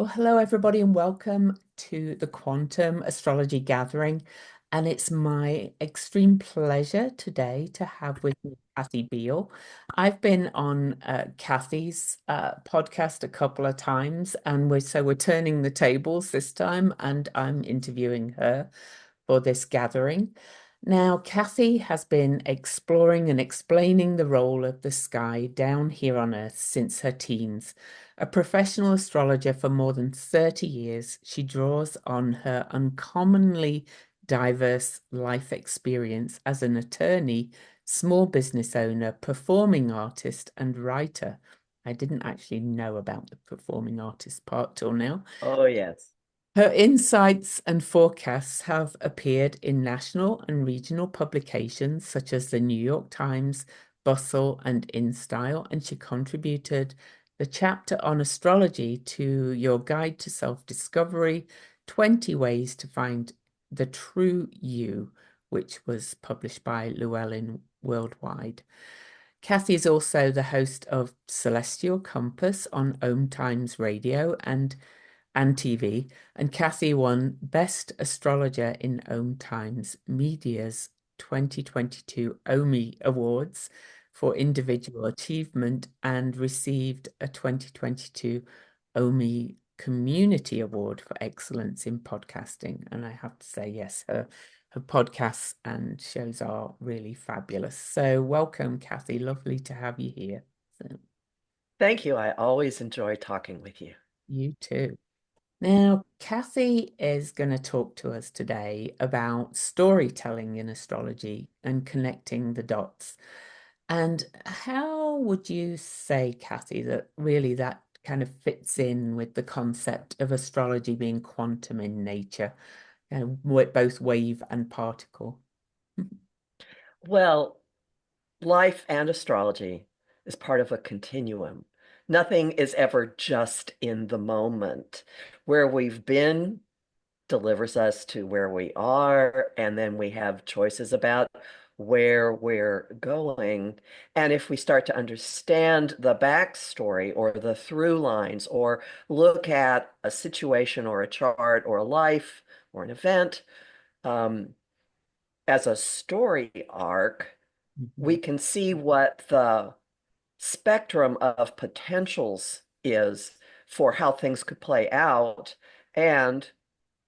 Well, hello, everybody, and welcome to the Quantum Astrology Gathering. And it's my extreme pleasure today to have with me Kathy Biehl. I've been on Kathy's podcast a couple of times, and we're turning the tables this time, and I'm interviewing her for this gathering. Now, Kathy has been exploring and explaining the role of the sky down here on Earth since her teens. A professional astrologer for more than 30 years, she draws on her uncommonly diverse life experience as an attorney, small business owner, performing artist, and writer. I didn't actually know about the performing artist part till now. Oh, yes. Her insights and forecasts have appeared in national and regional publications such as the New York Times, Bustle, and InStyle, and she contributed the chapter on astrology to Your Guide to Self-Discovery, 20 Ways to Find the True You, which was published by Llewellyn Worldwide. Kathy is also the host of Celestial Compass on Om Times Radio and TV, and Kathy won Best Astrologer in Om Times Media's 2022 OMI Awards for individual achievement and received a 2022 OMI Community Award for excellence in podcasting. And I have to say, yes, her podcasts and shows are really fabulous. So welcome, Kathy. Lovely to have you here. So, Thank you. I always enjoy talking with you. you too. Now, Kathy is going to talk to us today about storytelling in astrology and connecting the dots. And how would you say, Kathy, that really that kind of fits in with the concept of astrology being quantum in nature, both wave and particle? Well, life and astrology is part of a continuum. Nothing is ever just in the moment. Where we've been delivers us to where we are, and then we have choices about where we're going. And if we start to understand the backstory or the through lines, or look at a situation or a chart or a life or an event, um, as a story arc, we Mhm. can see what the spectrum of potentials is for how things could play out. And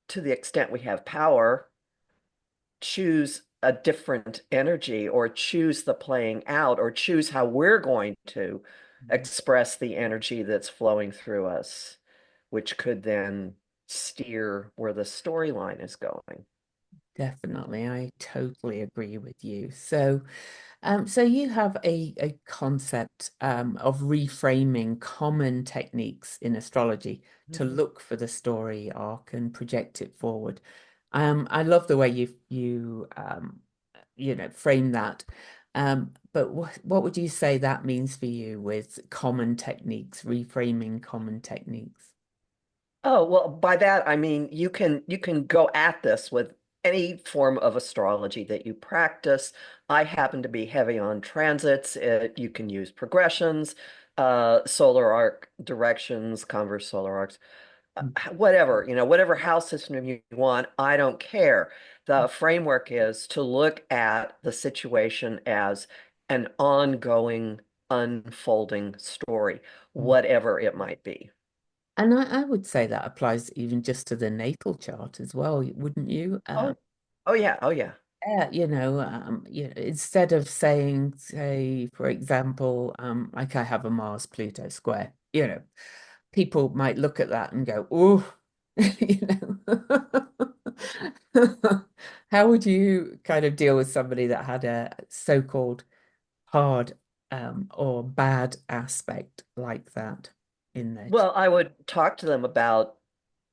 to the extent we have power, choose a different energy or choose the playing out or choose how we're going to express the energy that's flowing through us, which could then steer where the storyline is going. Definitely, I totally agree with you. So you have a concept of reframing common techniques in astrology to look for the story arc and project it forward. I love the way you frame that. But what would you say that means for you with common techniques, reframing common techniques? Oh, well, by that I mean you can go at this with any form of astrology that you practice. I happen to be heavy on transits. You can use progressions, solar arc directions, converse solar arcs, whatever, whatever house system you want. I don't care. The framework is to look at the situation as an ongoing, unfolding story, whatever it might be. And I would say that applies even just to the natal chart as well, wouldn't you? Oh, oh yeah, oh yeah. Yeah, instead of saying, say, for example, like I have a Mars-Pluto square, people might look at that and go, "Oh," you know. How would you kind of deal with somebody that had a so-called hard or bad aspect like that in their Well, I would talk to them about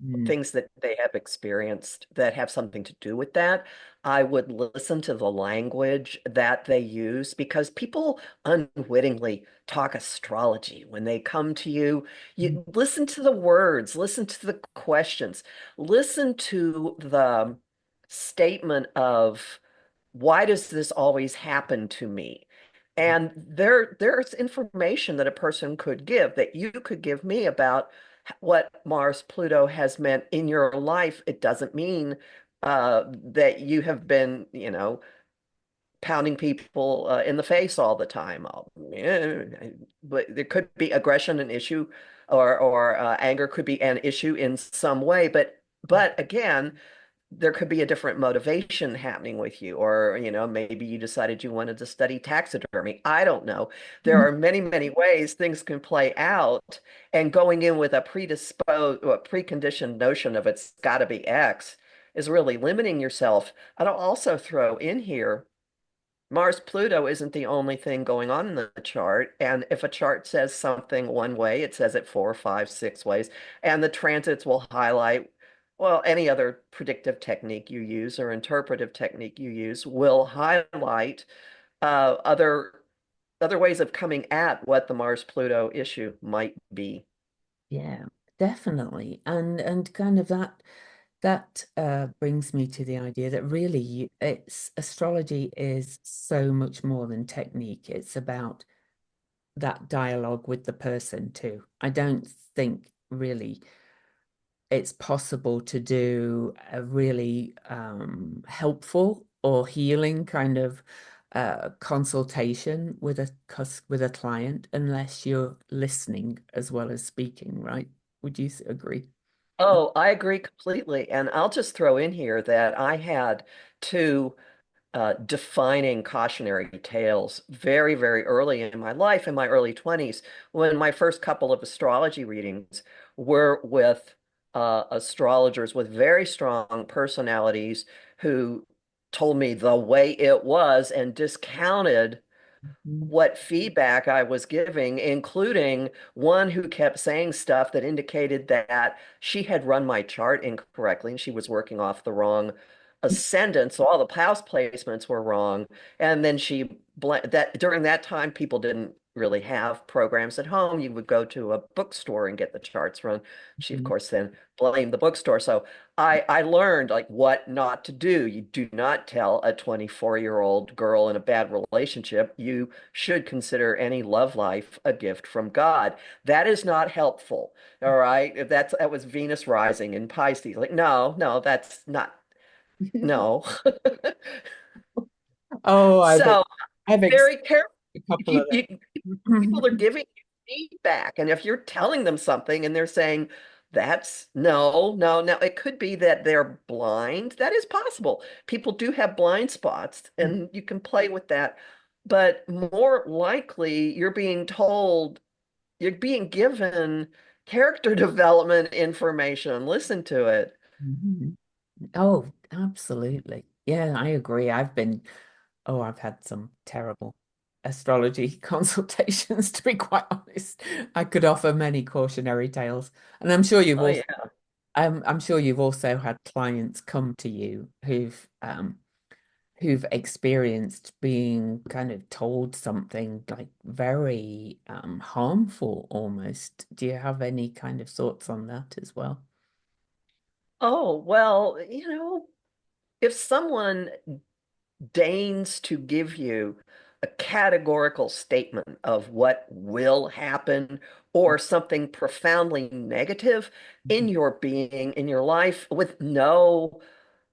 Mm, things that they have experienced that have something to do with that. I would listen to the language that they use because people unwittingly talk astrology when they come to you. mm, You listen to the words, listen to the questions, listen to the statement of why does this always happen to me? And there's information that a person could give that you could give me about what Mars Pluto has meant in your life, it doesn't mean that you have been, pounding people in the face all the time. Yeah, but there could be aggression an issue, or anger could be an issue in some way. But again, there could be a different motivation happening with you, or maybe you decided you wanted to study taxidermy. I don't know. There are many, many ways things can play out, and going in with a predisposed or preconditioned notion of it's got to be X is really limiting yourself. I'll also throw in here Mars Pluto isn't the only thing going on in the chart. And if a chart says something one way, it says it four, five, six ways. And the transits will highlight, well, any other predictive technique you use or interpretive technique you use will highlight other ways of coming at what the Mars Pluto issue might be. Yeah, definitely. And kind of that brings me to the idea that really it's astrology is so much more than technique. It's about that dialogue with the person too. I don't think really it's possible to do a really helpful or healing kind of consultation with a client unless you're listening as well as speaking, right? Would you agree? Oh, I agree completely. And I'll just throw in here that I had two defining cautionary tales very, very early in my life, in my early 20s, when my first couple of astrology readings were with astrologers with very strong personalities who told me the way it was and discounted Mhm. what feedback I was giving, including one who kept saying stuff that indicated that she had run my chart incorrectly and she was working off the wrong ascendant. So all the house placements were wrong. And then that during that time, people didn't really have programs at home. You would go to a bookstore and get the charts run. She, of Mhm. course, then blamed the bookstore. So I learned like what not to do. You do not tell a 24-year-old girl in a bad relationship you should consider any love life a gift from God. That is not helpful. All right. If that was Venus rising in Pisces. Like, no, no, that's not, no. Oh, So I've very careful. a If couple of you people are them. giving you feedback, and if you're telling them something and they're saying, that's no, no, no, it could be that they're blind. That is possible. People do have blind spots, and you can play with that. But more likely, you're being given character development information. Listen to it. Mhm. Oh, absolutely. Yeah, I agree. I've had some terrible astrology consultations, to be quite honest. I could offer many cautionary tales. And Oh, yeah. I'm sure you've also had clients come to you who've experienced being kind of told something like very harmful almost. Do you have any kind of thoughts on that as well? Oh, well, if someone deigns to give you a categorical statement of what will happen or something profoundly negative in your being, in your life, with no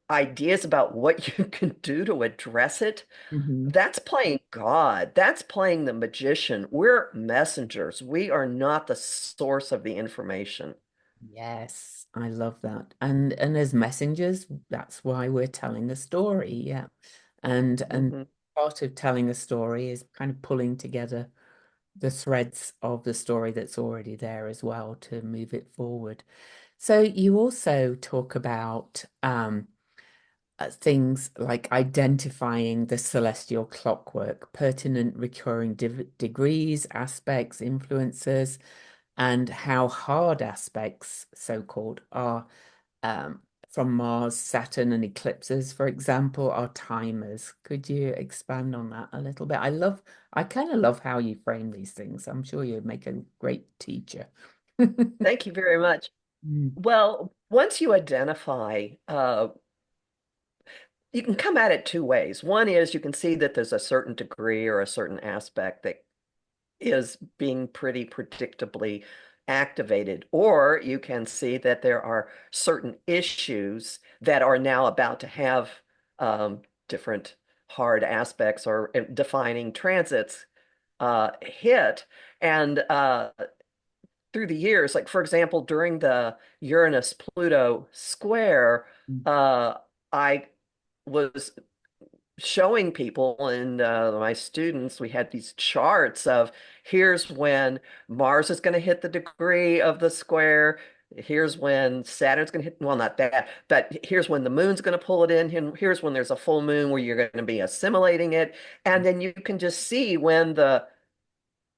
ideas about what you can do to address it, Mhm. that's playing God. That's playing the magician. We're messengers. We are not the source of the information. Yes, I love that. And as messengers, that's why we're telling a story, yeah. And Mhm. part of telling a story is kind of pulling together the threads of the story that's already there as well to move it forward. So you also talk about things like identifying the celestial clockwork, pertinent recurring degrees, aspects, influences, and how hard aspects, so-called, are from Mars, Saturn, and eclipses, for example, are timers. Could you expand on that a little bit? I kind of love how you frame these things. I'm sure you'd make a great teacher. Thank you very much. Mm, Well, once you identify, you can come at it two ways. One is you can see that there's a certain degree or a certain aspect that is being pretty predictably activated, or you can see that there are certain issues that are now about to have different hard aspects or defining transits hit. And through the years, like for example, during the Uranus-Pluto square, I was showing people and my students, we had these charts of here's when Mars is going to hit the degree of the square. Here's when Saturn's going to hit, well, not that, but here's when the moon's going to pull it in. And here's when there's a full moon where you're going to be assimilating it. And then you can just see when the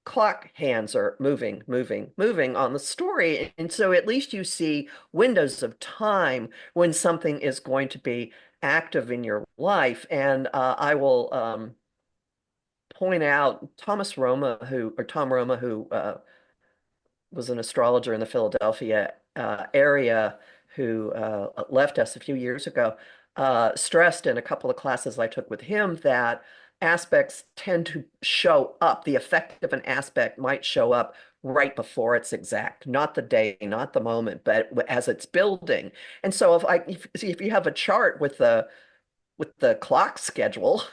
clock hands are moving, moving, moving on the story. And so at least you see windows of time when something is going to be active in your life. And I will point out Tom Roma, who was an astrologer in the Philadelphia area who left us a few years ago, stressed in a couple of classes I took with him that aspects tend to show up. The effect of an aspect might show up right before it's exact, not the day, not the moment, but as it's building. And so if you have a chart with the clock schedule,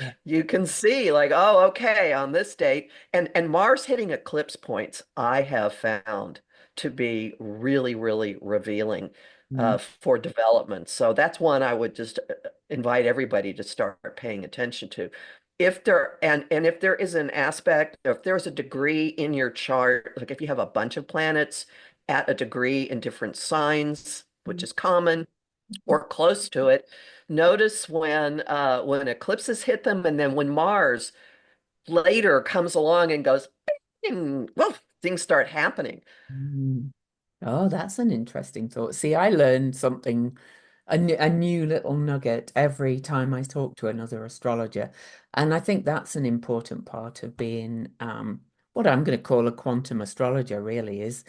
Yeah. you can see like, oh, okay, on this date, and Mars hitting eclipse points, I have found to be really, really revealing Mm. for development. So that's one I would just invite everybody to start paying attention to. And if there is an aspect, or if there's a degree in your chart, like if you have a bunch of planets at a degree in different signs, which is common, or close to it. Notice when eclipses hit them, and then when Mars later comes along and goes, bing, woof, things start happening. Mm. Oh, that's an interesting thought. See, I learned something, a new little nugget every time I talk to another astrologer. And I think that's an important part of being what I'm going to call a quantum astrologer, really, is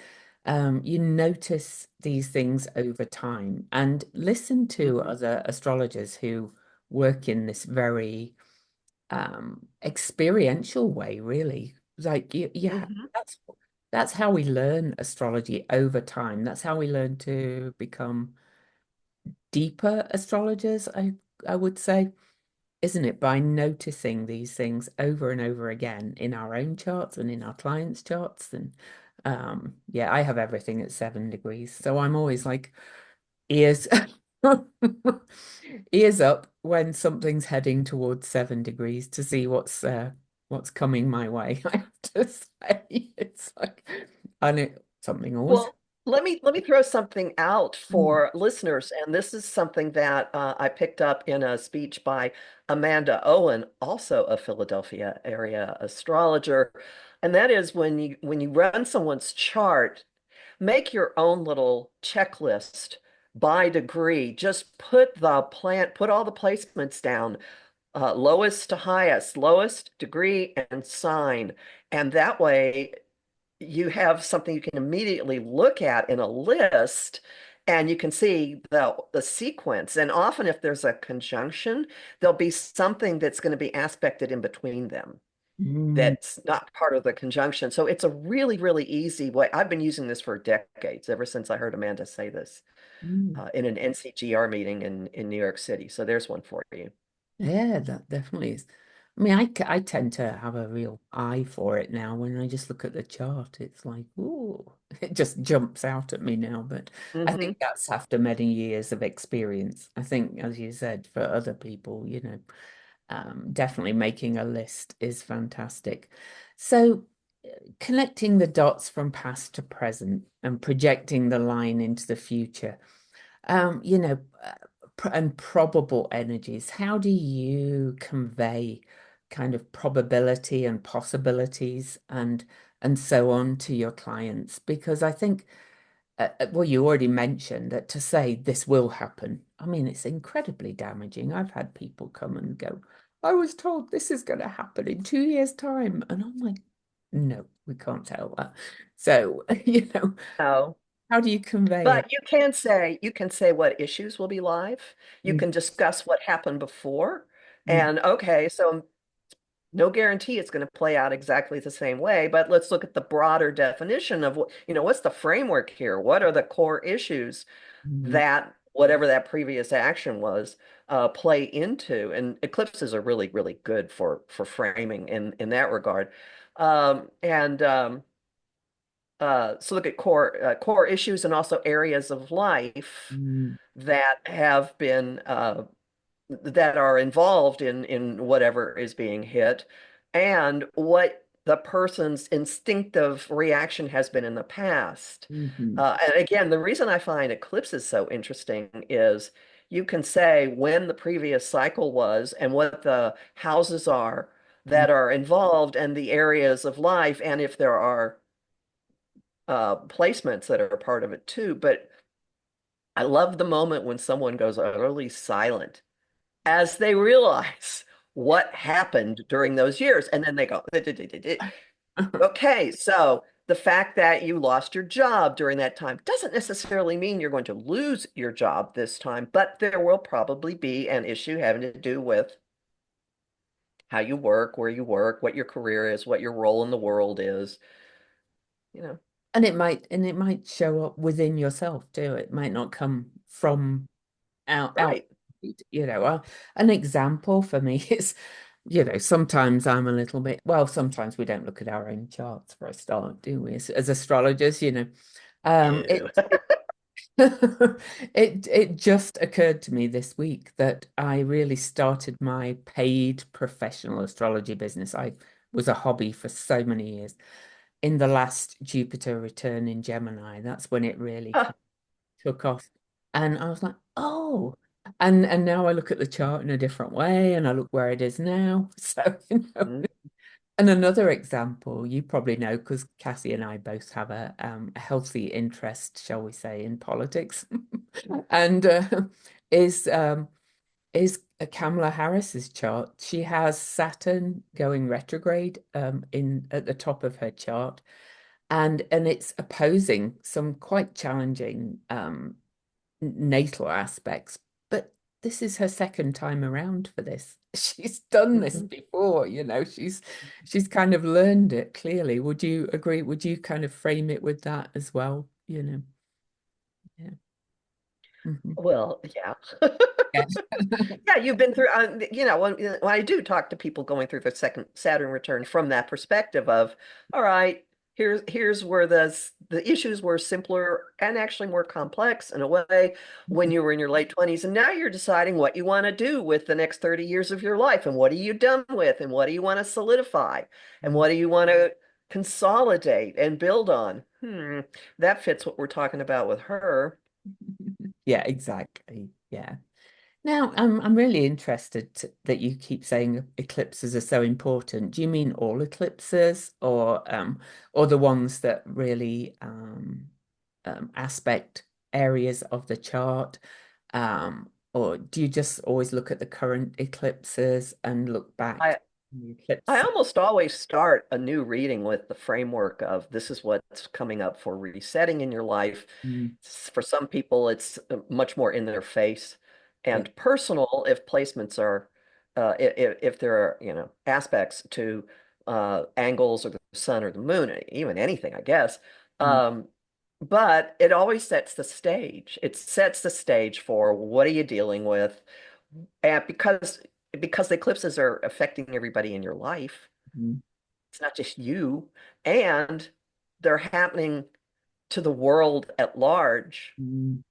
you notice these things over time and listen to Mhm. other astrologers who work in this very experiential way, really. Like Mhm. that's how we learn astrology over time. That's how we learn to become deeper astrologers, I would say, isn't it? By noticing these things over and over again in our own charts and in our clients' charts. And yeah, I have everything at 7 degrees. So I'm always like ears ears up when something's heading towards 7 degrees to see what's coming my way. I have to say it's like and it something always. Well, let me throw something out Mm, for listeners, and this is something that I picked up in a speech by Amanda Owen, also a Philadelphia area astrologer, and that is when you run someone's chart, make your own little checklist by degree. Just put all the placements down, lowest to highest, lowest degree and sign. And that way you have something you can immediately look at in a list and you can see the sequence. And often if there's a conjunction, there'll be something that's going to be aspected in between them mm, that's not part of the conjunction. So it's a really, really easy way. I've been using this for decades, ever since I heard Amanda say this mm. in an NCGR meeting in New York City. So there's one for you. Yeah, that definitely is. I mean, I tend to have a real eye for it now when I just look at the chart. It's like, ooh, it just jumps out at me now. But I Hmm. think that's after many years of experience. I think, as you said, for other people, definitely making a list is fantastic. So, connecting the dots from past to present and projecting the line into the future. Um, you know, and probable energies. How do you convey kind of probability and possibilities and so on to your clients? Because I think, well, you already mentioned that to say this will happen. I mean, it's incredibly damaging. I've had people come and go, I was told this is going to happen in 2 years' time. And I'm like, no, we can't tell that. So, No. how do you convey it? But you can say what issues will be live. You Mm, can discuss what happened before. mm, And okay, so No guarantee it's going to play out exactly the same way, but let's look at the broader definition of what, what's the framework here? What are the core issues Mm, that whatever that previous action was play into? And eclipses are really, really good for framing in that regard. And So look at core issues and also areas of life mm, that have been that are involved in whatever is being hit, and what the person's instinctive reaction has been in the past. mhm, And again, the reason I find eclipses so interesting is you can say when the previous cycle was and what the houses are mm, that are involved and the areas of life, and if there are placements that are part of it too. But I love the moment when someone goes utterly silent as they realize what happened during those years. And then they go, okay, so the fact that you lost your job during that time doesn't necessarily mean you're going to lose your job this time, but there will probably be an issue having to do with how you work, where you work, what your career is, what your role in the world is, you know. and it might show up within yourself too. It might not come from out, Right. you know. An example for me is, sometimes I'm a little bit, well, sometimes we don't look at our own charts for a start, do we? As astrologers, Ew. it it just occurred to me this week that I really started my paid professional astrology business. I was a hobby for so many years. In the last Jupiter return in Gemini, that's when it really kind of took off. And I was like, oh, and now I look at the chart in a different way and I look where it is now. So, Mm. and another example, you probably know because Cassie and I both have a healthy interest, shall we say, in politics, and is um, is Kamala Harris's chart. She has Saturn going retrograde in at the top of her chart, and it's opposing some quite challenging natal aspects. But this is her second time around for this. She's done this Mhm. before, she's kind of learned it clearly. Would you agree? Would you kind of frame it with that as well? Yeah. Mhm. Well, yeah. Yeah. Yeah, you've been through, when I do talk to people going through the second Saturn return from that perspective of, all right, here's where the issues were simpler and actually more complex in a way when you were in your late 20s, and now you're deciding what you want to do with the next 30 years of your life, and what are you done with, and what do you want to solidify, and what do you want to consolidate and build on? That fits what we're talking about with her. Yeah, exactly. Yeah. Now, I'm really interested that you keep saying eclipses are so important. Do you mean all eclipses, or the ones that really aspect areas of the chart? Or do you just always look at the current eclipses and look back I to the I eclipse? almost always start a new reading with the framework of this is what's coming up for resetting in your life. Mm, For some people, it's much more in their face yeah. and personal if placements are, if there are, aspects to angles or the sun or the moon, even anything, I guess. Mm, Um, but it always sets the stage. It sets the stage for what are you dealing with? And because the eclipses are affecting everybody in your life, mm, it's not just you, and they're happening to the world at large. mm.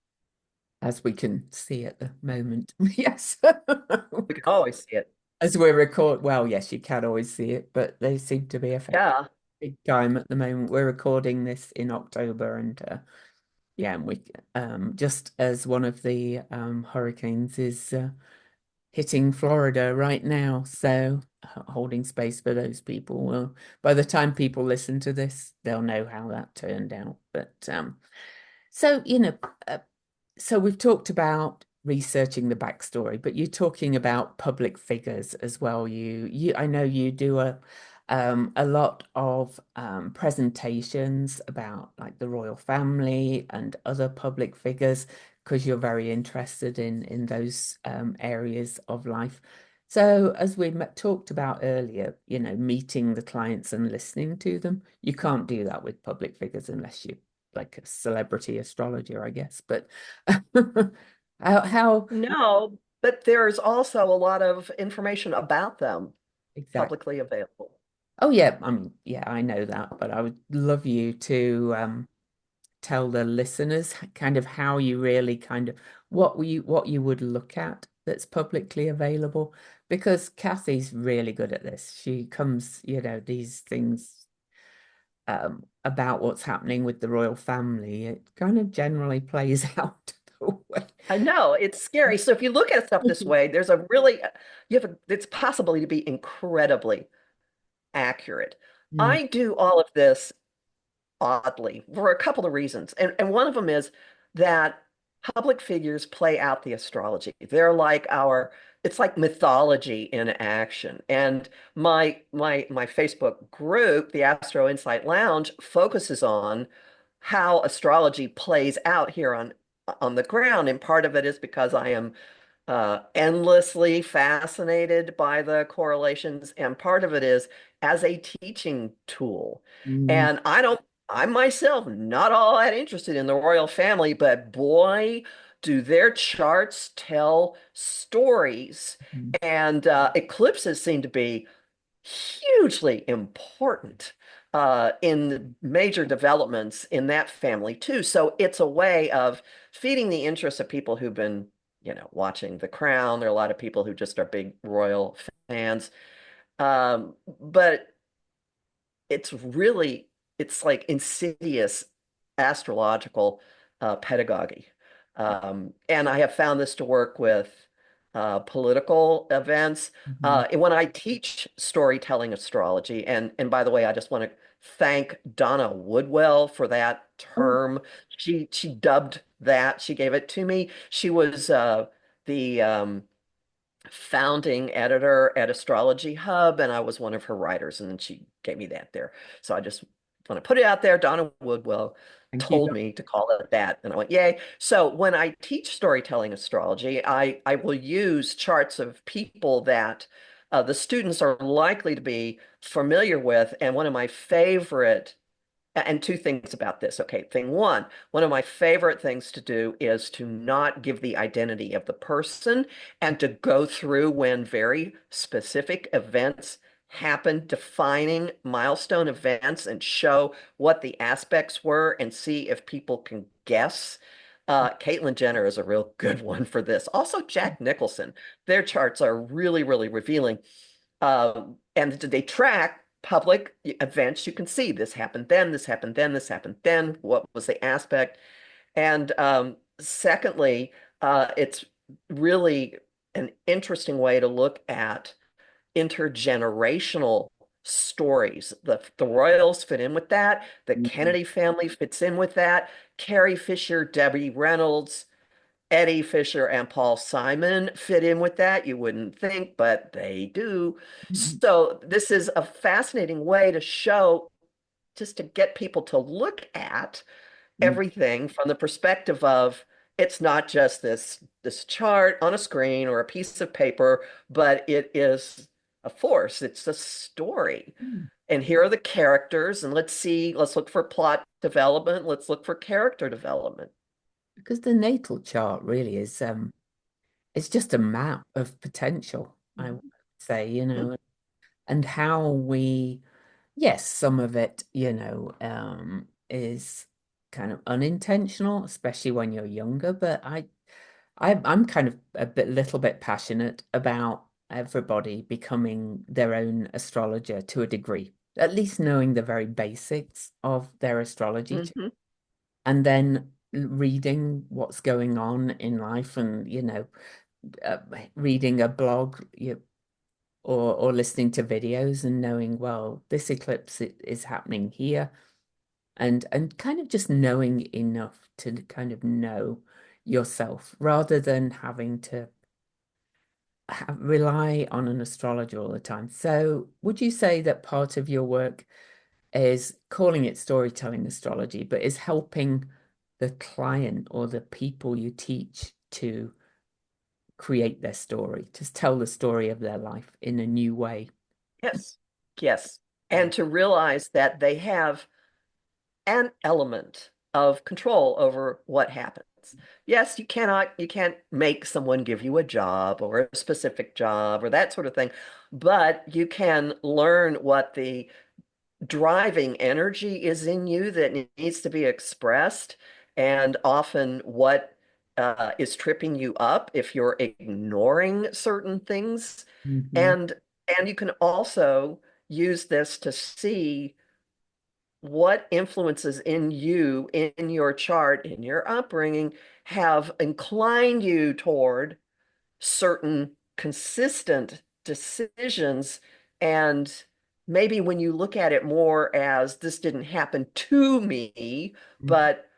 As we can see at the moment. Yes. We can always see it. As we're well, yes, you can always see it, but they seem to be affected Yeah. big time at the moment. We're recording this in October, and yeah, and we just as one of the hurricanes is hitting Florida right now, so holding space for those people. Well, by the time people listen to this, they'll know how that turned out. But so uh, so we've talked about researching the backstory, but you're talking about public figures as well. I know you do a lot of presentations about like the royal family and other public figures because you're very interested in those areas of life. So, as we talked about earlier, meeting the clients and listening to them, you can't do that with public figures unless you're like a celebrity astrologer, I guess. But how No, but there's also a lot of information about them exactly? publicly available. Oh, yeah, I mean, yeah, I know that, but I would love you to tell the listeners kind of how you really kind of what you would look at that's publicly available because Kathy's really good at this. She comes, these things about what's happening with the royal family. It kind of generally plays out the way. I know it's scary. So if you look at stuff this way, there's a really it's possibly to be incredibly accurate. Mm, I do all of this oddly for a couple of reasons. And one of them is that public figures play out the astrology. They're like it's like mythology in action. And my Facebook group, the Astro Insight Lounge, focuses on how astrology plays out here on the ground. And part of it is because I am endlessly fascinated by the correlations, and part of it is as a teaching tool. mm, And I'm myself not all that interested in the royal family, but boy, do their charts tell stories. mm, And eclipses seem to be hugely important in major developments in that family too. So it's a way of feeding the interest of people who've been, watching The Crown. There are a lot of people who just are big royal fans. But it's like insidious astrological pedagogy. And I have found this to work with political events. mhm. And when I teach storytelling astrology, and by the way, I just want to thank Donna Woodwell for that Oh, term. She dubbed that. She gave it to me. She was the founding editor at Astrology Hub, and I was one of her writers, and then she gave me that there. So I just want to put it out there. Donna Woodwell thank you. told me to call it that, and I went, yay. So when I teach storytelling astrology, I will use charts of people that the students are likely to be familiar with, and one of my favorite and two things about this. Okay, thing one of my favorite things to do is to not give the identity of the person and to go through when very specific events happen, defining milestone events and show what the aspects were and see if people can guess. Caitlyn Jenner is a real good one for this. Also, Jack Nicholson. Their charts are really, really revealing. And they track public events. You can see this happened then, this happened then, this happened then. What was the aspect? And secondly, it's really an interesting way to look at intergenerational stories. The Royals fit in with that. The Mm, Kennedy family fits in with that. Carrie Fisher, Debbie Reynolds, Eddie Fisher and Paul Simon fit in with that. You wouldn't think, but they do. mm, So this is a fascinating way to show, just to get people to look at mm. everything from the perspective of it's not just this chart on a screen or a piece of paper, but it is a force. It's a story. Mm. And here are the characters, and let's look for plot development, let's look for character development. Because the natal chart really is it's just a map of potential, I would say, and how we, yes, some of it, is kind of unintentional, especially when you're younger, but I'm kind of little bit passionate about everybody becoming their own astrologer to a degree, at least knowing the very basics of their astrology Mhm. and then reading what's going on in life and uh, reading a blog or listening to videos and knowing, well, this eclipse is happening here and kind of just knowing enough to kind of know yourself rather than having to rely on an astrologer all the time. So would you say that part of your work is calling it storytelling astrology, but is helping the client or the people you teach to create their story, to tell the story of their life in a new way. Yes. Yes. And to realize that they have an element of control over what happens. Yes, you can't make someone give you a job or a specific job or that sort of thing, but you can learn what the driving energy is in you that needs to be expressed, and often what is tripping you up if you're ignoring certain things. Hmm. And you can also use this to see what influences in you, in your chart, in your upbringing, have inclined you toward certain consistent decisions. And maybe when you look at it more as this didn't happen to me, but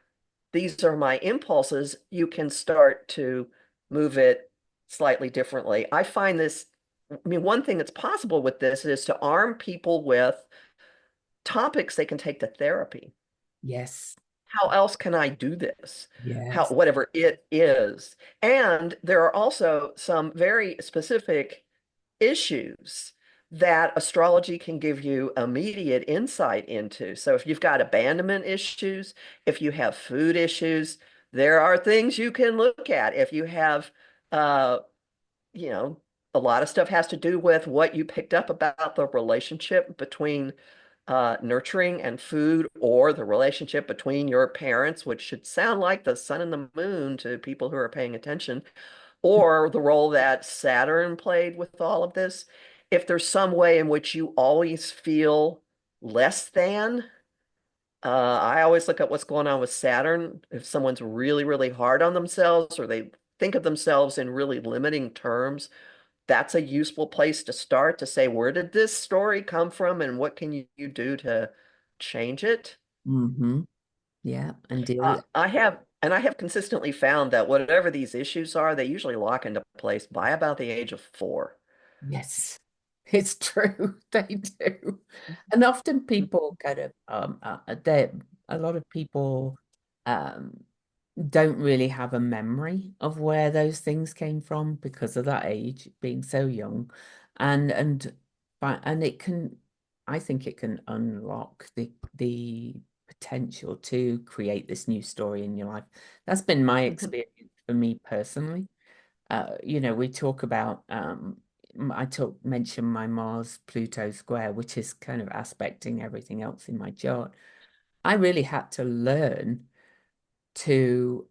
these are my impulses, you can start to move it slightly differently. I find this, I mean, one thing that's possible with this is to arm people with topics they can take to therapy. Yes, How else can I do this? How, yes. whatever it is. And there are also some very specific issues that astrology can give you immediate insight into. So if you've got abandonment issues, if you have food issues, there are things you can look at. If you have, uh, you know, a lot of stuff has to do with what you picked up about the relationship between nurturing and food, or the relationship between your parents, which should sound like the sun and the moon to people who are paying attention, or the role that Saturn played with all of this. If there's some way in which you always feel less than, I always look at what's going on with Saturn. If someone's really, really hard on themselves, or they think of themselves in really limiting terms, that's a useful place to start, to say, where did this story come from and what can you do to change it? Hmm. Yeah, and deal. I have consistently found that whatever these issues are, they usually lock into place by about the age of 4. Yes, it's true. They do. And often people kind of they a lot of people um don't really have a memory of where those things came from because of that age, being so young. And it can, I think it can unlock the potential to create this new story in your life. That's been my Mhm. experience for me personally. We talk about mention my Mars Pluto square, which is kind of aspecting everything else in my chart. I really had to learn to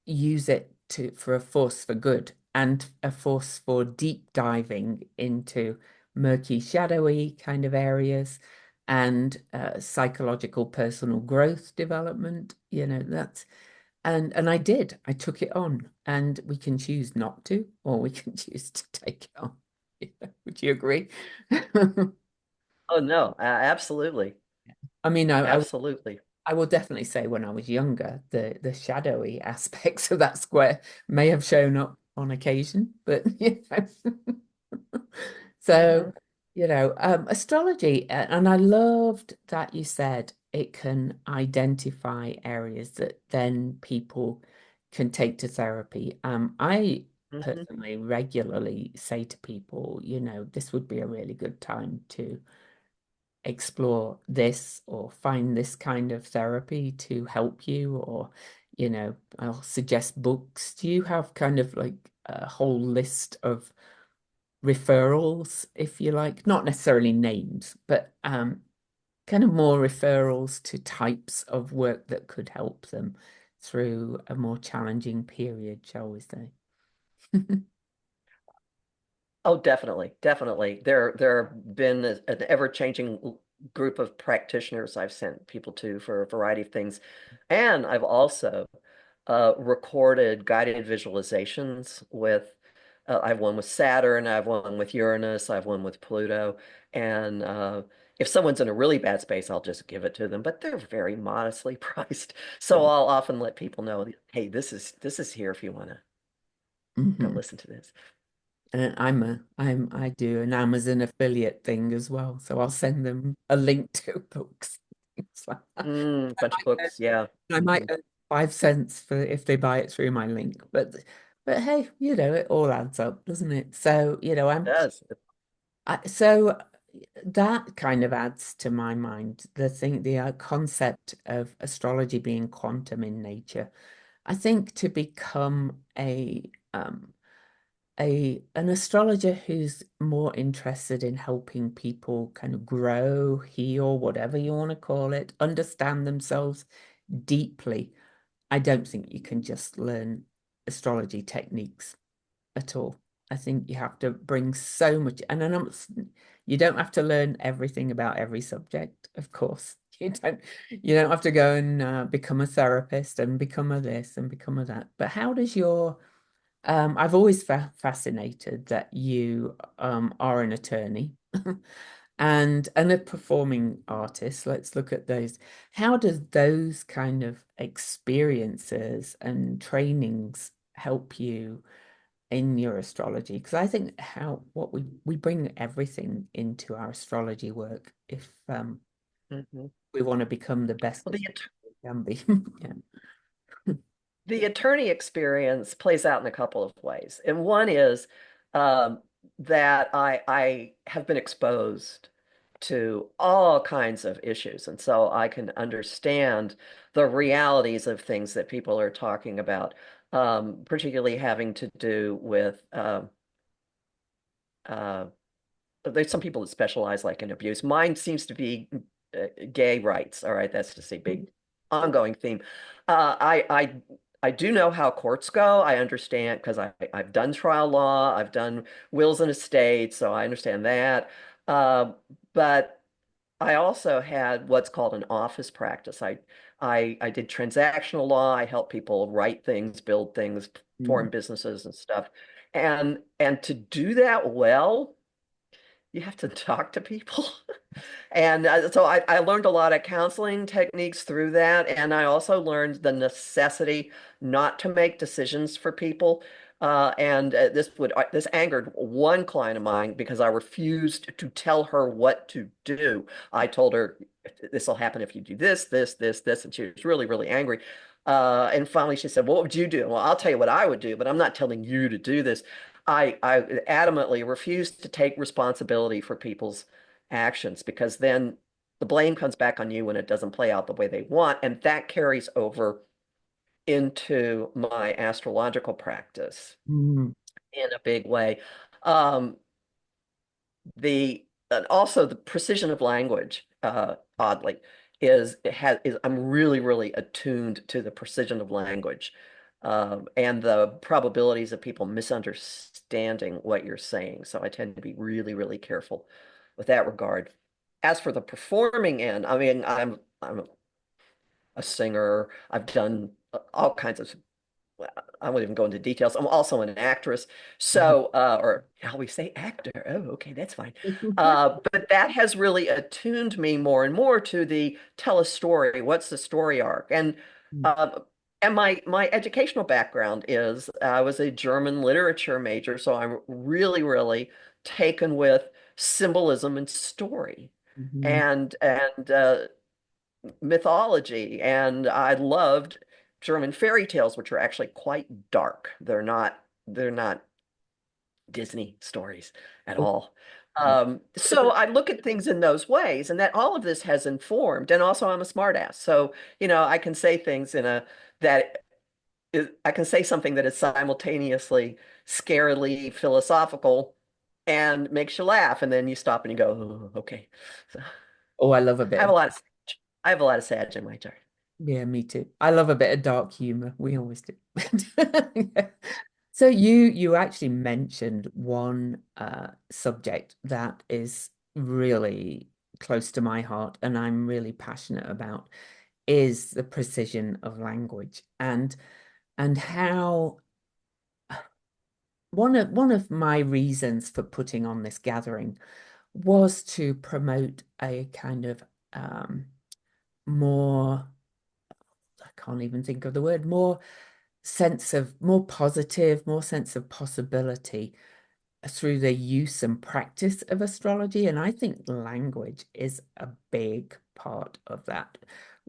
use it to for a force for good and a force for deep diving into murky, shadowy kind of areas and psychological personal growth development. That's and I did. I took it on, and we can choose not to, or we can choose to take it on. Yeah. Would you agree? Oh no, absolutely. I mean, Absolutely. I will definitely say when I was younger, the shadowy aspects of that square may have shown up on occasion, but So, Mhm. astrology, and I loved that you said it can identify areas that then people can take to therapy. I Mhm. personally regularly say to people, this would be a really good time to explore this or find this kind of therapy to help you, or, I'll suggest books. Do you have kind of like a whole list of referrals, if you like, not necessarily names, but kind of more referrals to types of work that could help them through a more challenging period, shall we say? Oh, definitely, definitely. There have been an ever-changing group of practitioners I've sent people to for a variety of things. And I've also recorded guided visualizations with, I have one with Saturn, I have one with Uranus, I have one with Pluto. And if someone's in a really bad space, I'll just give it to them, but they're very modestly priced. So Yeah. I'll often let people know, hey, this is here if you want to go Hmm. listen to this. And I do an Amazon affiliate thing as well, so I'll send them a link to books, things like that. Bunch of books, yeah. I might Mhm. earn 5 cents for if they buy it through my link, but But hey, it all adds up, doesn't it? So, It does. so that kind of adds to my mind the concept of astrology being quantum in nature. I think to become an astrologer who's more interested in helping people kind of grow, heal, whatever you want to call it, understand themselves deeply. I don't think you can just learn astrology techniques at all. I think you have to bring so much, and then you don't have to learn everything about every subject, of course. You don't have to go and become a therapist and become a this and become a that. But how does I've always fascinated that you are an attorney and a performing artist. Let's look at those. How does those kind of experiences and trainings help you in your astrology? Because I think how what we bring everything into our astrology work if Mhm. we want to become the best Well, as we can be. Yeah. the attorney experience plays out in a couple of ways. And one is um, that I have been exposed to all kinds of issues. And so I can understand the realities of things that people are talking about, particularly having to do with uh, there's some people that specialize like in abuse. Mine seems to be gay rights. All right, that's just a big ongoing theme. I do know how courts go. I understand because I've done trial law, I've done wills and estates, so I understand that. Uh, but I also had what's called an office practice. I did transactional law. I help people write things, build things, Mm. form businesses and stuff. And to do that well, you have to talk to people. And so I learned a lot of counseling techniques through that. And I also learned the necessity not to make decisions for people. And this angered one client of mine because I refused to tell her what to do. I told her this will happen if you do this, this, this, this, and she was really, really angry. And finally, she said, "What would you do?" Well, I'll tell you what I would do, but I'm not telling you to do this. I adamantly refused to take responsibility for people's actions because then the blame comes back on you when it doesn't play out the way they want. And that carries over into my astrological practice Mm. in a big way. Um, the and also the precision of language, oddly, is I'm really, really attuned to the precision of language, and the probabilities of people misunderstanding what you're saying. So I tend to be really, really careful with that regard. As for the performing end, I mean, I'm a singer. I've done all kinds of I won't even go into details. I'm also an actress. So, or how we say actor. Oh, okay, that's fine. But that has really attuned me more and more to the tell a story. What's the story arc? Uh, and my educational background is I was a German literature major, so I'm really, really taken with symbolism and story. Mhm. And mythology, and I loved German fairy tales, which are actually quite dark. They're not Disney stories at all. So I look at things in those ways, and that all of this has informed. And also, I'm a smartass, so I can say things that I can say something that is simultaneously scarily philosophical and makes you laugh, and then you stop and you go, "Oh, okay." So Oh, I love a I bit have of a lot of I have a lot of sag in my chart. Yeah, me too. I love a bit of dark humor. We always do. Yeah. So you actually mentioned one subject that is really close to my heart and I'm really passionate about is the precision of language and how one of my reasons for putting on this gathering was to promote a kind of more I can't even think of the word, more positive, more sense of possibility through the use and practice of astrology. And I think language is a big part of that.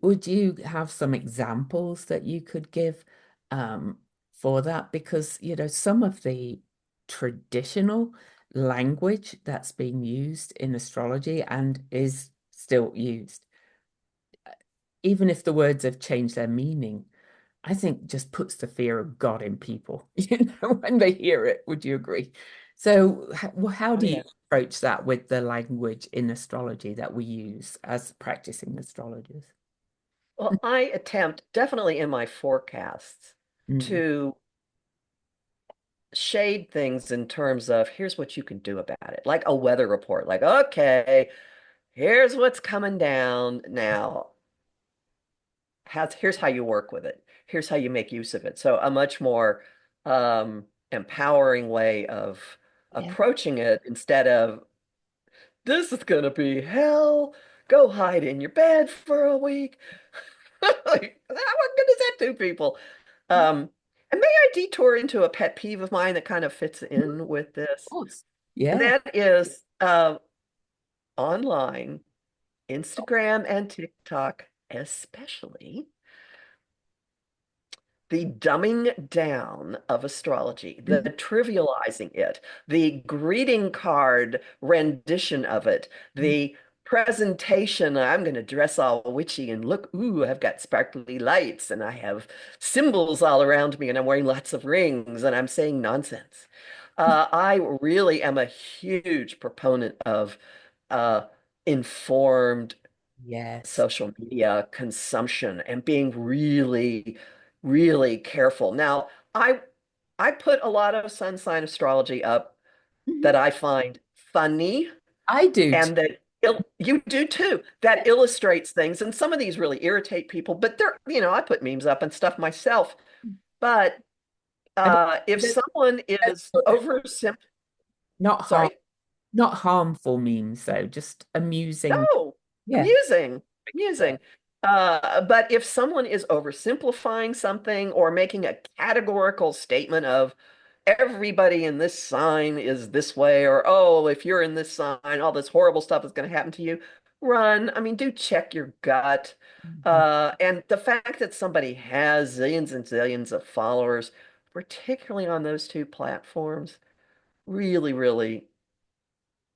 Would you have some examples that you could give um, for that because, some of the traditional language that's being used in astrology and is still used, even if the words have changed their meaning, I think just puts the fear of God in people, when they hear it. Would you agree? So, how Oh, do you yeah. approach that with the language in astrology that we use as practicing astrologers? Well, I attempt definitely in my forecasts Mm. to shade things in terms of here's what you can do about it, like a weather report, like, okay, here's what's coming down now. Here's how you work with it. Here's how you make use of it. So a much more empowering way of Yeah. approaching it instead of this is gonna be hell. Go hide in your bed for a week. Like, what good does that do, people? And may I detour into a pet peeve of mine that kind of fits Of in with this? course. And Yeah. that is online, Instagram and TikTok, especially the dumbing down of astrology, the Mhm. trivializing it, the greeting card rendition of it, the presentation. I'm going to dress all witchy and look, ooh, I've got sparkly lights and I have symbols all around me and I'm wearing lots of rings and I'm saying nonsense. I really am a huge proponent of uh, informed Yes. social media consumption and being really, really careful. Now, I put a lot of sun sign astrology up Mhm. that I find funny I do too. and that you do too, that illustrates things. And some of these really irritate people, but I put memes up and stuff myself. But I don't, if I someone don't is put not harm, sorry, not harmful memes though, just amusing. no, Yeah. amusing, Yeah. amusing. But if someone is oversimplifying something or making a categorical statement of everybody in this sign is this way, or oh, if you're in this sign, all this horrible stuff is going to happen to you, run. I mean, do check your gut. Mhm. And the fact that somebody has zillions and zillions of followers, particularly on those two platforms, really, really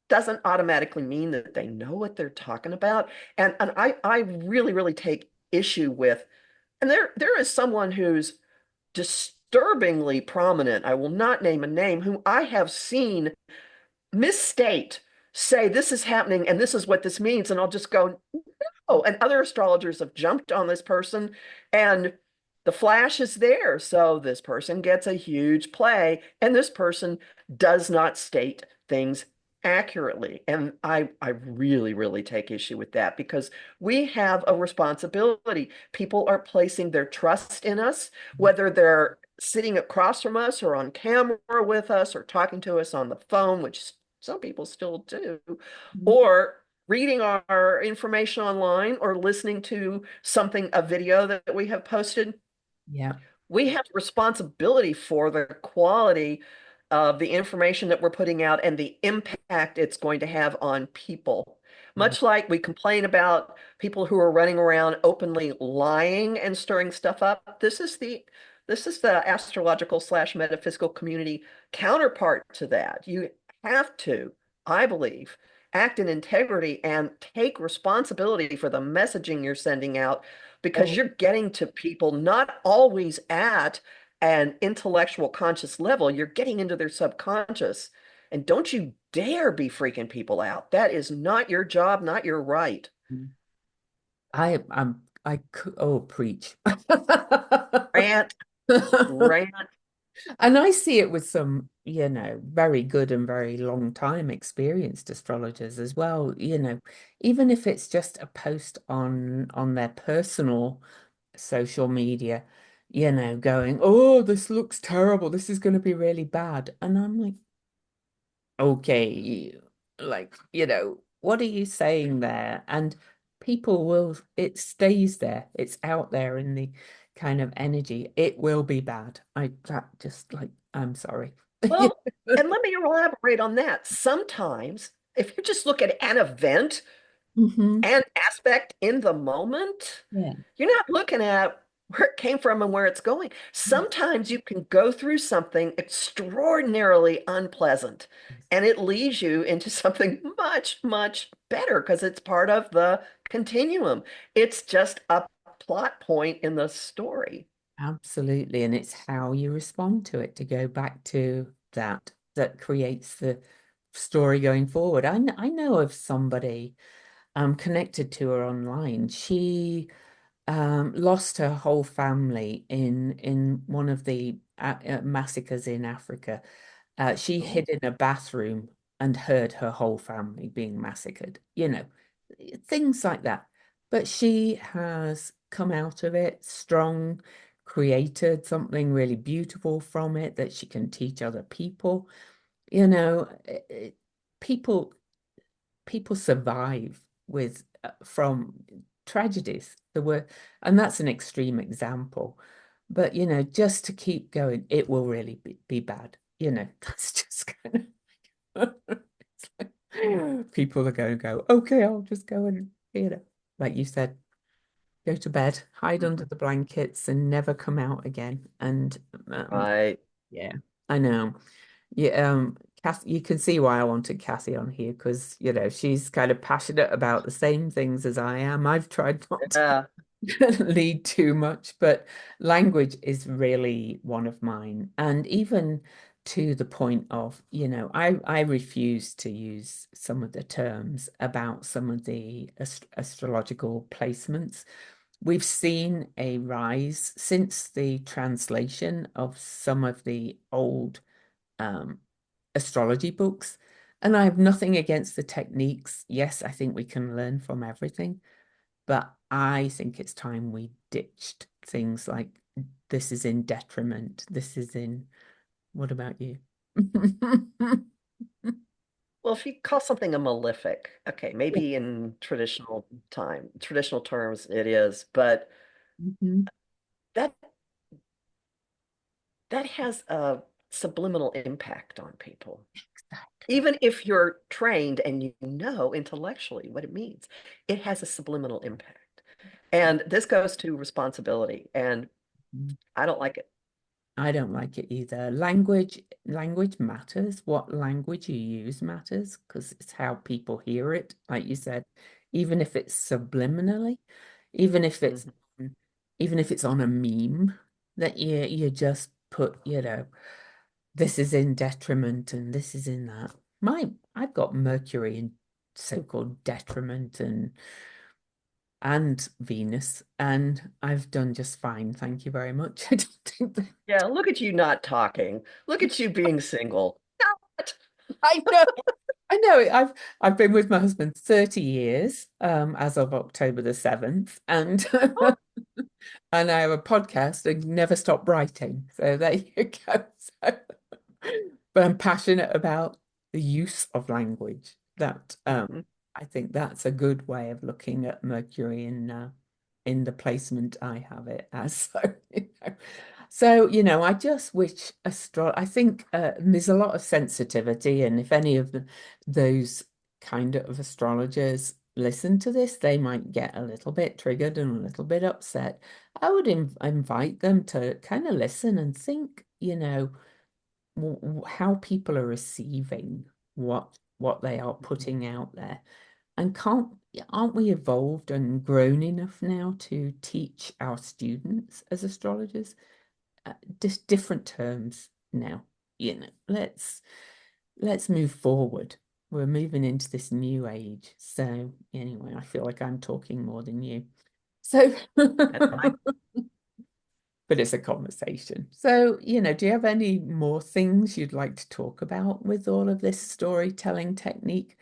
doesn't automatically mean that they know what they're talking about. And I really, really take issue with, and there is someone who's disturbingly prominent, I will not name a name, whom I have seen misstate, say this is happening and this is what this means, and I'll just go, oh, and other astrologers have jumped on this person, and the flash is there. So this person gets a huge play, and this person does not state things accurately. And I really, really take issue with that because we have a responsibility. People are placing their trust in us, whether they're sitting across from us or on camera with us or talking to us on the phone, which some people still do, Mhm. or reading our information online or listening to a video that we have posted. Yeah. We have responsibility for the quality of the information that we're putting out and the impact it's going to have on people. Yeah. Much like we complain about people who are running around openly lying and stirring stuff up, this is the astrological slash metaphysical community counterpart to that. You have to, I believe, act in integrity and take responsibility for the messaging you're sending out because Oh, you're getting to people not always at an intellectual conscious level, you're getting into their subconscious. And don't you dare be freaking people out. That is not your job, not your right. oh, preach. Rant, rant. And I see it with some, very good and very long time experienced astrologers as well, even if it's just a post on their personal social media, going, "Oh, this looks terrible. This is going to be really bad." And I'm like, "Okay, like, what are you saying there?" And people will, it stays there. It's out there in the kind of energy. It will be bad. That just like, I'm sorry. Well, and let me elaborate on that. Sometimes, if you just look at an event Hmm. and aspect in the moment, Yeah. you're not looking at where it came from and where it's going. Sometimes you can go through something extraordinarily unpleasant and it leads you into something much, much better because it's part of the continuum. It's just a plot point in the story. Absolutely. And it's how you respond to it, to go back to that, that creates the story going forward. I know of somebody connected to her online. She lost her whole family in one of the massacres in Africa. She Oh, hid in a bathroom and heard her whole family being massacred, you know, things like that. But she has come out of it strong, created something really beautiful from it that she can teach other people. You know, people people survive with from tragedies. There were, and that's an extreme example. But you know, just to keep going, it will really be bad. You know, that's just kind of it's like, people are going to go, okay, I'll just go and like you said, go to bed, hide under the blankets, and never come out again. And right. yeah, I know. Yeah, Kathy, you can see why I wanted Kathy on here because, you know, she's kind of passionate about the same things as I am. I've tried not Yeah. to lead too much, but language is really one of mine. And even to the point of, you know, I refuse to use some of the terms about some of the astrological placements. We've seen a rise since the translation of some of the old um, astrology books. And I have nothing against the techniques. Yes, I think we can learn from everything, but I think it's time we ditched things like this is in detriment. This is in, what about you? Well, if you call something a malefic, okay, maybe in traditional terms it is, but Mhm. that that has a subliminal impact on people. Exactly. Even if you're trained and you know intellectually what it means, it has a subliminal impact. And this goes to responsibility, and I don't like it. I don't like it either. Language matters. What language you use matters because it's how people hear it. Like you said, even if it's subliminally, even if it's Mhm. even if it's on a meme that you just put, you know, this is in detriment and this is in that. I've got Mercury in so-called detriment and Venus, and I've done just fine. Thank you very much. I don't think that Yeah, look at you not talking. Look at you being single. Not. I know. I know. I've been with my husband 30 years, as of October the 7th, and Oh, and I have a podcast and never stop writing. So there you go. So, but I'm passionate about the use of language. That mhm. I think that's a good way of looking at Mercury in the placement I have it as. So, you know, I just wish I think there's a lot of sensitivity, and if any of those kind of astrologers listen to this, they might get a little bit triggered and a little bit upset. I would invite them to kind of listen and think, you know, how people are receiving what they are putting out there. And aren't we evolved and grown enough now to teach our students as astrologers just different terms now? You know, let's move forward. We're moving into this new age. So anyway, I feel like I'm talking more than you. So That's fine. but it's a conversation. So, you know, do you have any more things you'd like to talk about with all of this storytelling technique?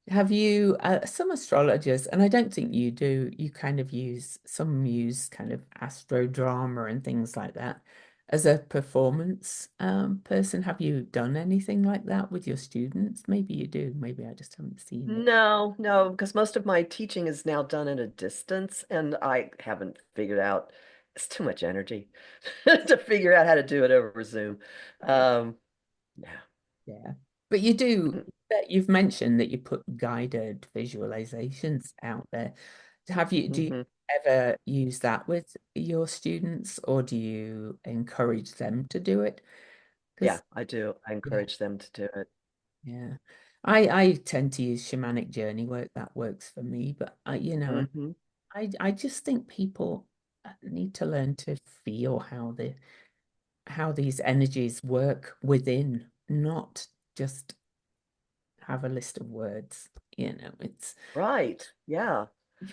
Have you, some astrologers, and I don't think you do, you kind of some use kind of astro drama and things like that as a performance person. Have you done anything like that with your students? Maybe you do. Maybe I just haven't seen it. No, no, because most of my teaching is now done at a distance, and I haven't figured out it's too much energy to figure out how to do it over Zoom. Yeah. Yeah. But you do, that you've mentioned that you put guided visualizations out there. Do you Hmm. ever use that with your students, or do you encourage them to do it? Yeah, Because I do. I yeah, encourage them to do it. yeah. I tend to use shamanic journey work. That works for me, but Hmm. I just think people need to learn to feel how these energies work within, not just have a list of words. It's Right. Yeah.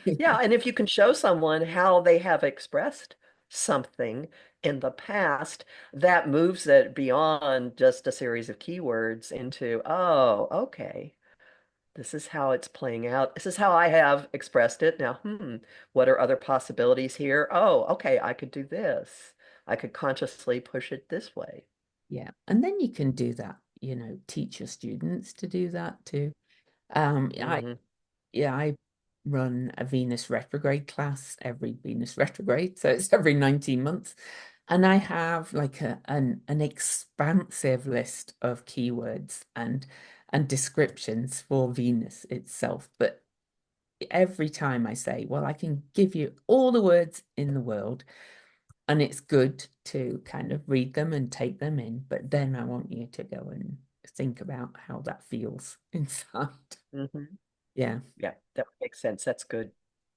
Yeah, and if you can show someone how they have expressed something in the past, that moves it beyond just a series of keywords into, oh, okay, this is how it's playing out. This is how I have expressed it. Now, what are other possibilities here? Oh, okay, I could do this. I could consciously push it this way. yeah. And then you can do that, teach your students to do that too. I Hmm. Yeah, I run a Venus retrograde class every Venus retrograde, so it's every 19 months. And I have like an expansive list of keywords and descriptions for Venus itself. But every time I say, well, I can give you all the words in the world, and it's good to kind of read them and take them in, but then I want you to go and think about how that feels inside. Hmm. Yeah, Yeah, that makes sense. That's good.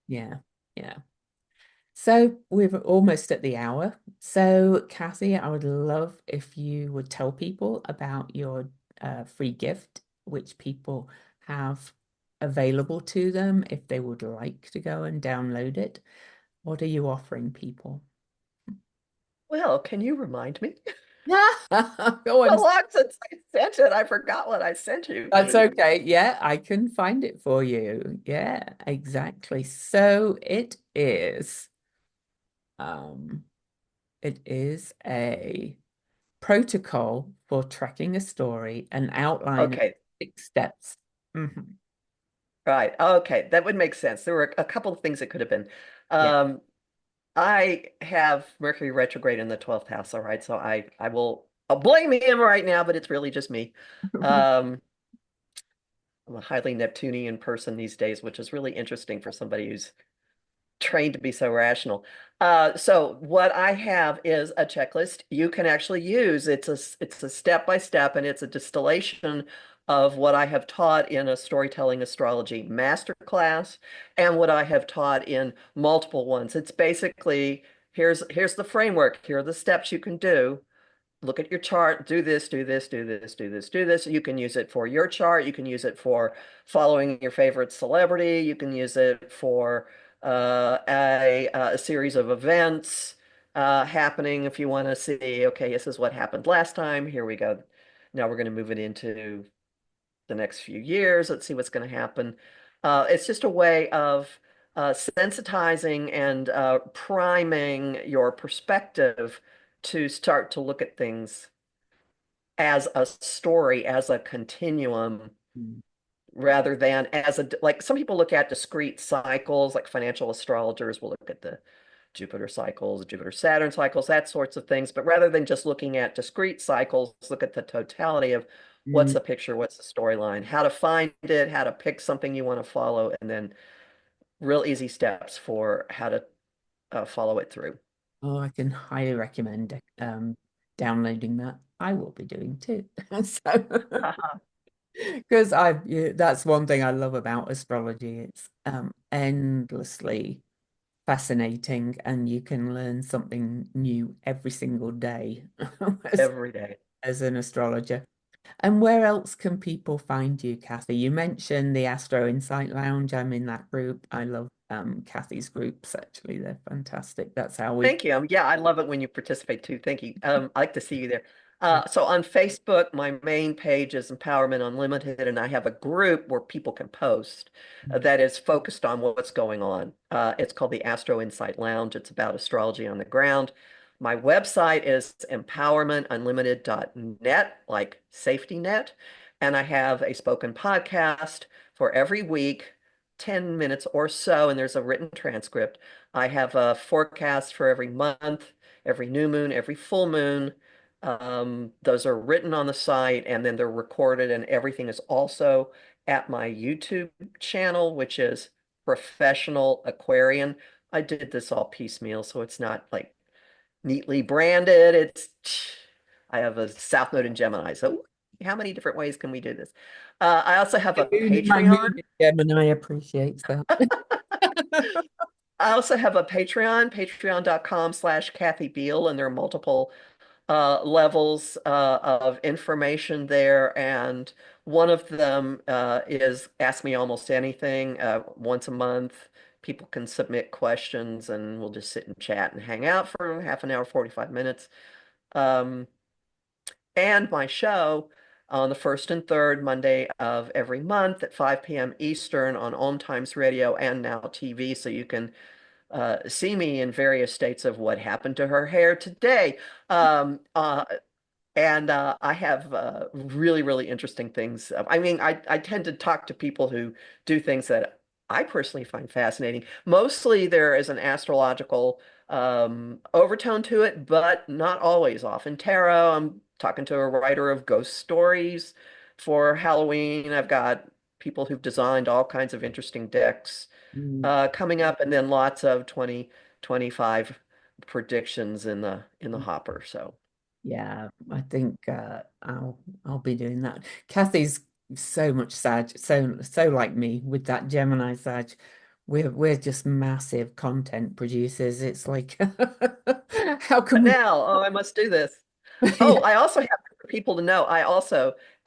yeah, yeah. So we're almost at the hour. So, Kathy, I would love if you would tell people about your free gift, which people have available to them if they would like to go and download it. What are you offering people? Well, can you remind me? Oh, So long since I sent it, I forgot what I sent you. that's okay. Yeah, I can find it for you. Yeah, exactly. So um, it is a protocol for tracking a story, an outline of Okay, 6 steps. Mhm. right. Okay, that would make sense. There were a couple of things it could have been. Yeah. Um, I have Mercury retrograde in the 12th house, all right? So I'll blame him right now, but it's really just me. Um, I'm a highly Neptunian person these days, which is really interesting for somebody who's trained to be so rational. So what I have is a checklist you can actually use. It's a step by step, and it's a distillation of what I have taught in a storytelling astrology masterclass and what I have taught in multiple ones. It's basically here's the framework. Here are the steps you can do. Look at your chart, do this, do this, do this, do this, do this. You can use it for your chart. You can use it for following your favorite celebrity. You can use it for a series of events happening if you want to see, okay, this is what happened last time. Here we go. Now we're going to move it into the next few years. Let's see what's going to happen. It's just a way of sensitizing and priming your perspective to start to look at things as a story, as a continuum, Mm. rather than as like some people look at discrete cycles, like financial astrologers will look at the Jupiter cycles, Jupiter Saturn cycles, that sorts of things. But rather than just looking at discrete cycles, look at the totality of what's Mm. the picture, what's the storyline, how to find it, how to pick something you want to follow, and then real easy steps for how to follow it through. Oh, I can highly recommend downloading that. I will be doing too. So, because that's one thing I love about astrology. It's endlessly fascinating, and you can learn something new every single day as, Every day. as an astrologer. And where else can people find you, Kathy? You mentioned the Astro Insight Lounge. I'm in that group. I love Kathy's groups, actually. They're fantastic. That's how we Thank you. Yeah, I love it when you participate too. Thank you. I like to see you there. So on Facebook, my main page is Empowerment Unlimited, and I have a group where people can post that is focused on what's going on. It's called the Astro Insight Lounge. It's about astrology on the ground. My website is empowermentunlimited.net, like safety net, and I have a spoken podcast for every week, 10 minutes or so, and there's a written transcript. I have a forecast for every month, every new moon, every full moon. Those are written on the site and then they're recorded, and everything is also at my YouTube channel, which is professional Aquarian. I did this all piecemeal, so it's not like neatly branded. I have a South Node in Gemini. So how many different ways can we do this? I also have a My Patreon. moon in Gemini appreciates that. I also have a Patreon, patreon.com/Kathy Biehl, and there are multiple levels of information there. And one of them is Ask Me Almost Anything. Once a month, people can submit questions and we'll just sit and chat and hang out for half an hour, 45 minutes. Um, and my show on the first and third Monday of every month at 5 p.m. Eastern on Om Times Radio and Now TV. So you can see me in various states of what happened to her hair today. Um, uh, and I have really, really interesting things. I mean, I tend to talk to people who do things that I personally find fascinating. Mostly there is an astrological overtone to it, but not always. Often tarot. I'm talking to a writer of ghost stories for Halloween. I've got people who've designed all kinds of interesting decks Mm, coming up, and then lots of 2025 predictions in the hopper. So. yeah, I think I'll be doing that. Kathy's so much Sag, so like me with that Gemini Sag. We're just massive content producers. It's like how can But we now, oh, I must do this. Oh, yeah. I also have for people to know. I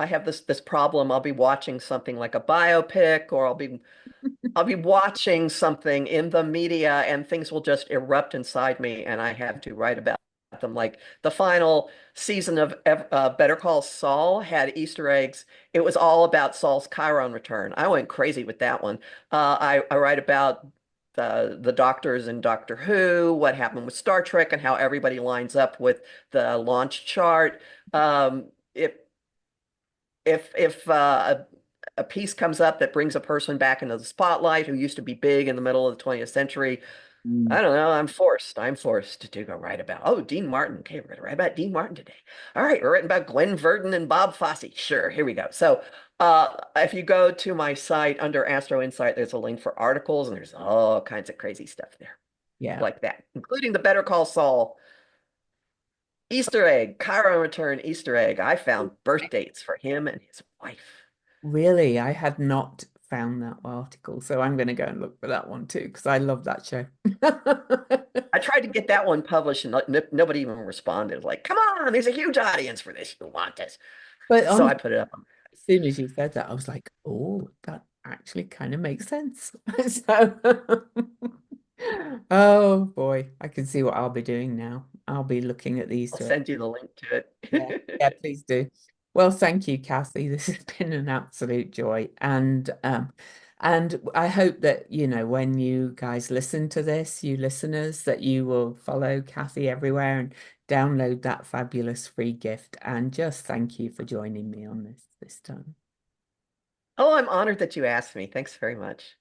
have this problem. I'll be watching something like a biopic, or I'll be watching something in the media, and things will just erupt inside me, and I have to write about them. Like the final season of Better Call Saul had Easter eggs. It was all about Saul's Chiron return. I went crazy with that one. I write about the doctors in Doctor Who, what happened with Star Trek, and how everybody lines up with the launch chart. If a piece comes up that brings a person back into the spotlight who used to be big in the middle of the 20th century, Mm, I don't know. I'm forced to go write about, oh, Dean Martin. Okay, we're going to write about Dean Martin today. All right, we're writing about Gwen Verdon and Bob Fosse. Sure, here we go. So if you go to my site under Astro Insight, there's a link for articles, and there's all kinds of crazy stuff there yeah, like that, including the Better Call Saul Easter egg, Chiron return Easter egg. I found birth dates for him and his wife. really, I had not found that article, so I'm going to go and look for that one too because I love that show. I tried to get that one published and nobody even responded. Like, come on, there's a huge audience for this. You want this. But So I honestly, put it up. as soon as you said that, I was like, oh, that actually kind of makes sense. So, oh boy, I can see what I'll be doing now. I'll be looking at these I'll two. send you the link to Yeah, yeah, it. please do. Well, thank you, Kathy. This has been an absolute joy. And I hope that, when you guys listen to this, you listeners, that you will follow Kathy everywhere and download that fabulous free gift. And just thank you for joining me on this time. Oh, I'm honored that you asked me. Thanks very much.